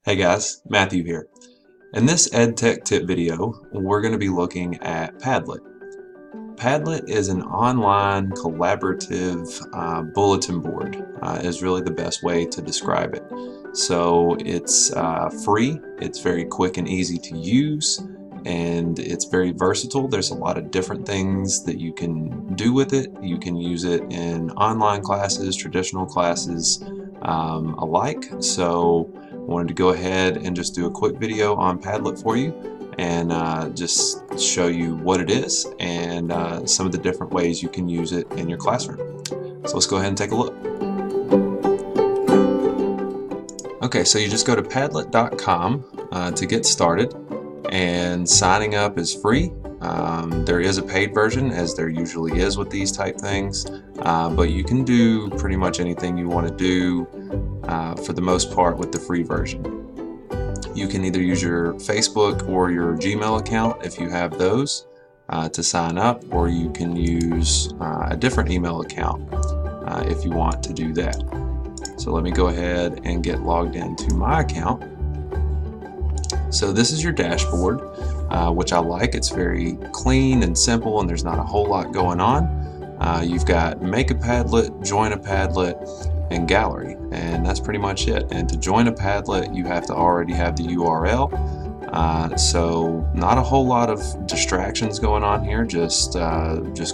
Hey guys, Matthew here. In this EdTech tip video, we're going to be looking at Padlet. Padlet is an online collaborative bulletin board, is really the best way to describe it. So it's free, it's very quick and easy to use, and it's very versatile. There's a lot of different things that you can do with it. You can use it in online classes, traditional classes alike. So I wanted to go ahead and just do a quick video on Padlet for you and just show you what it is and some of the different ways you can use it in your classroom. So let's go ahead and take a look. Okay, so you just go to padlet.com to get started, and signing up is free. There is a paid version, as there usually is with these type things, but you can do pretty much anything you want to do for the most part with the free version. You can either use your Facebook or your Gmail account if you have those to sign up, or you can use a different email account if you want to do that. So let me go ahead and get logged into my account. So this is your dashboard, which I like. It's very clean and simple, and there's not a whole lot going on. You've got Make a Padlet, Join a Padlet, and Gallery, and that's pretty much it. And to join a Padlet, you have to already have the URL. So not a whole lot of distractions going on here, just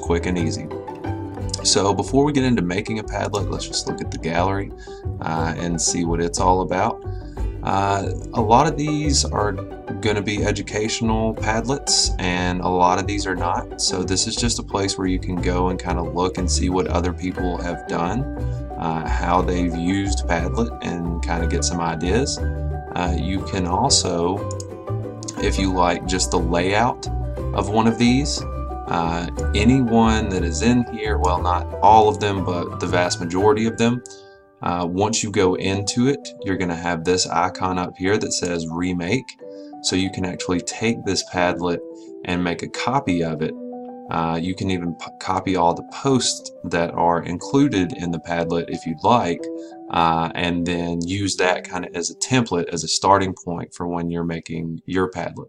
quick and easy. So before we get into making a Padlet, let's just look at the gallery and see what it's all about. A lot of these are going to be educational Padlets, and a lot of these are not. So this is just a place where you can go and kind of look and see what other people have done, how they've used Padlet, and kind of get some ideas. You can also, if you like just the layout of one of these, anyone that is in here, well, not all of them, but the vast majority of them, once you go into it, you're going to have this icon up here that says Remake. So you can actually take this Padlet and make a copy of it. You can even copy all the posts that are included in the Padlet if you'd like, and then use that kind of as a template, as a starting point for when you're making your Padlet.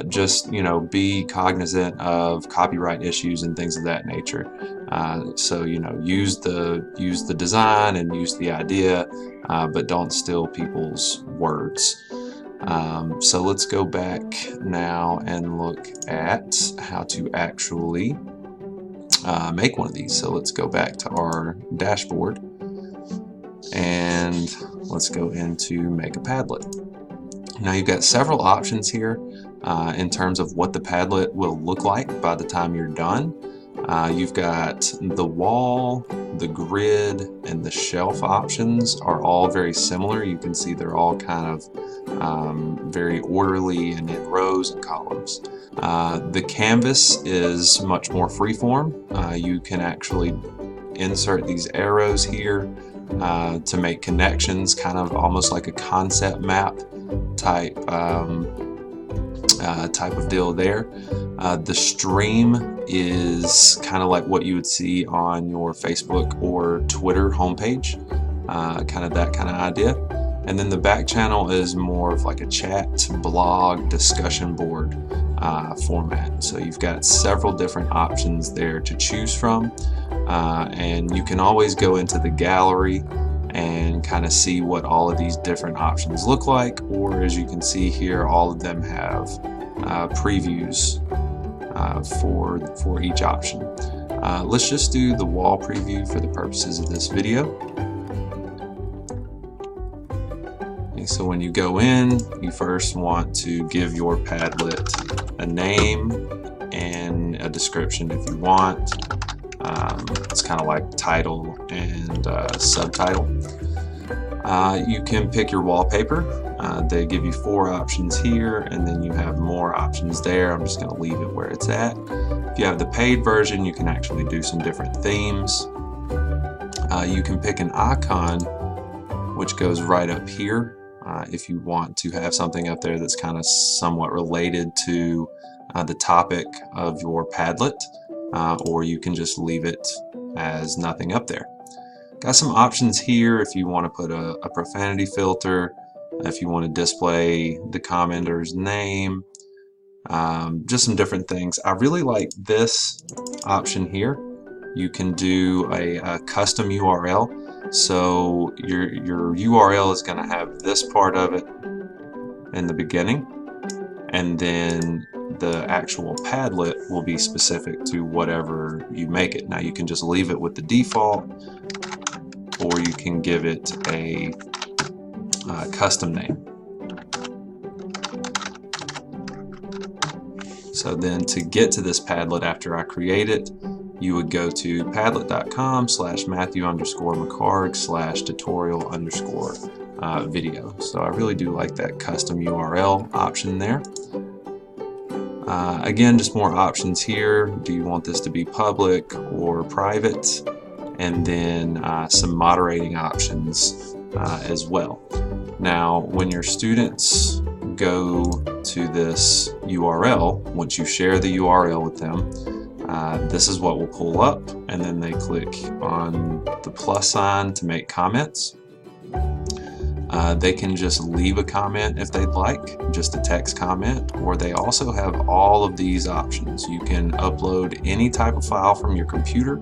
Just, you know, be cognizant of copyright issues and things of that nature. So, you know, use the design and use the idea, but don't steal people's words. So let's go back now and look at how to actually make one of these. So let's go back to our dashboard and let's go into Make a Padlet. Now you've got several options here in terms of what the Padlet will look like by the time you're done. You've got the wall, the grid, and the shelf options are all very similar. You can see they're all kind of very orderly and in rows and columns. The canvas is much more freeform. You can actually insert these arrows here to make connections, kind of almost like a concept map type of deal there. The stream is kind of like what you would see on your Facebook or Twitter homepage, kind of that kind of idea. And then the back channel is more of like a chat, blog, discussion board format. So you've got several different options there to choose from, and you can always go into the gallery and kind of see what all of these different options look like, or as you can see here, all of them have previews for each option. Let's just do the wall preview for the purposes of this video. Okay, so when you go in, you first want to give your Padlet a name and a description if you want. It's kind of like title and subtitle. You can pick your wallpaper. They give you 4 options here, and then you have more options there. I'm just going to leave it where it's at. If you have the paid version, you can actually do some different themes. You can pick an icon, which goes right up here. If you want to have something up there that's kind of somewhat related to the topic of your Padlet, or you can just leave it as nothing up there. Got some options here if you want to put a profanity filter, if you want to display the commenter's name, just some different things. I really like this option here. You can do a custom URL. So your URL is going to have this part of it in the beginning, and then the actual Padlet will be specific to whatever you make it. Now you can just leave it with the default, or you can give it a custom name. So then to get to this Padlet after I create it, you would go to padlet.com/Matthew_McHargue/tutorial_video. So I really do like that custom URL option there. Again, just more options here. Do you want this to be public or private? And then some moderating options as well. Now, when your students go to this URL, once you share the URL with them, this is what will pull up, and then they click on the plus sign to make comments. They can just leave a comment if they'd like, just a text comment, or they also have all of these options. You can upload any type of file from your computer.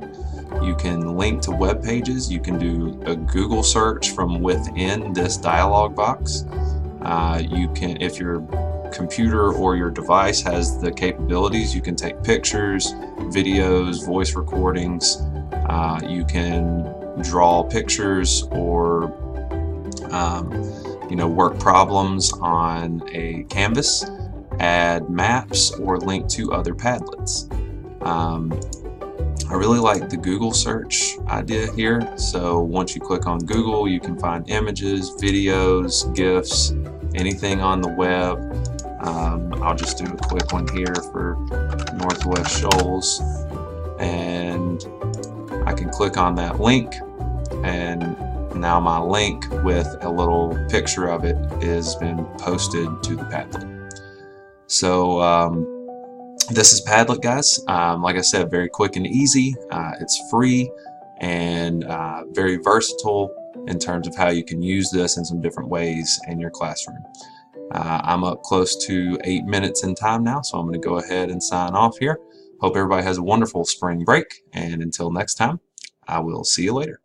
You can link to web pages. You can do a Google search from within this dialog box. You can, if your computer or your device has the capabilities, you can take pictures, videos, voice recordings. You can draw pictures or work problems on a canvas, add maps, or link to other Padlets. I really like the Google search idea here. So once you click on Google, you can find images, videos, GIFs, anything on the web. I'll just do a quick one here for Northwest-Shoals, and I can click on that link, and now my link with a little picture of it has been posted to the Padlet. So this is Padlet, guys. Like I said, very quick and easy. It's free and very versatile in terms of how you can use this in some different ways in your classroom. I'm up close to 8 minutes in time now, so I'm going to go ahead and sign off here. Hope everybody has a wonderful spring break, and until next time, I will see you later.